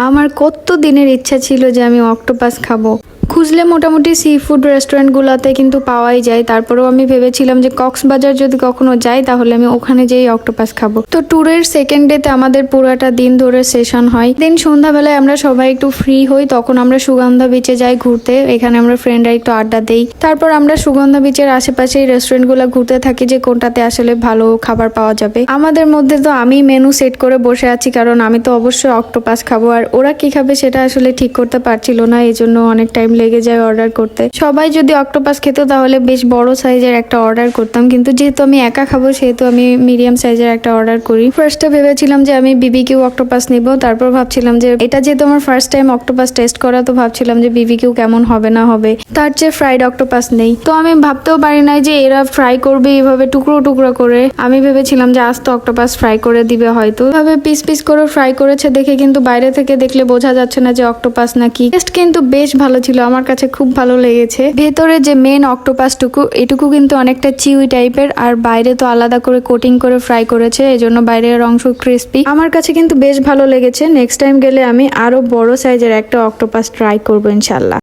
আমার কত দিনের ইচ্ছা ছিল যে আমি অক্টোপাস খাবো। খুঁজলে মোটামুটি সি ফুড রেস্টুরেন্টগুলোতে কিন্তু পাওয়াই যায়। তারপরেও আমি ভেবেছিলাম যে কক্সবাজার যদি কখনো যাই তাহলে আমি ওখানে যেই অক্টোপাস খাবো। তো ট্যুরের সেকেন্ড ডেতে আমাদের পুরোটা দিন ধরে সেশন হয়। দিন সন্ধ্যাবেলায় আমরা সবাই একটু ফ্রি হই, তখন আমরা সুগন্ধা বিচে যাই ঘুরতে। এখানে আমরা ফ্রেন্ডরা একটু আড্ডা দেই। তারপর আমরা সুগন্ধা বিচের আশেপাশে রেস্টুরেন্টগুলো ঘুরতে থাকি যে কোনটাতে আসলে ভালো খাবার পাওয়া যাবে। আমাদের মধ্যে তো আমি মেনু সেট করে বসে আছি, কারণ আমি তো অবশ্যই অক্টোপাস খাবো, আর ওরা কি খাবে সেটা আসলে ঠিক করতে পারছিল না। এই জন্য অনেক টাইম লেগে যায় অর্ডার করতে। সবাই যদি অক্টোপাস খেত তাহলে বেশ বড় সাইজের একটা অর্ডার করতাম, কিন্তু যেহেতু আমি একা খাবো সেহেতু আমি মিডিয়াম সাইজের একটা অর্ডার করি। ফার্স্টে ভেবেছিলাম যে আমি বিবিকিউ অক্টোপাস নিব, তারপর ভাবছিলাম যে এটা যেহেতু আমার ফার্স্ট টাইম অক্টোপাস টেস্ট করা, তো ভাবছিলাম যে বিবিকিউ কেমন হবে না হবে, তার চেয়ে ফ্রাইড অক্টোপাস নেই। তো আমি ভাবতেও পারি নাই যে এরা ফ্রাই করবে এভাবে টুকরো টুকরো করে। আমি ভেবেছিলাম যে আস্ত অক্টোপাস ফ্রাই করে দিবে হয়তো। এভাবে পিস পিস করে ফ্রাই করেছে দেখে কিন্তু বাইরে থেকে দেখলে বোঝা যাচ্ছে না যে অক্টোপাস নাকি। টেস্ট কিন্তু বেশ ভালো ছিল, আমার কাছে খুব ভালো লেগেছে। ভেতরে যে মেন অক্টোপাসটুকু এটুকু কিন্তু অনেকটা চিউই টাইপের, আর বাইরে তো আলাদা করে কোটিং করে ফ্রাই করেছে, এজন্য বাইরের অংশ ক্রিস্পি। আমার কাছে কিন্তু বেশ ভালো লেগেছে। নেক্সট টাইম গেলে আমি আরো বড় সাইজের একটা অক্টোপাস ট্রাই করবো ইনশাল্লাহ।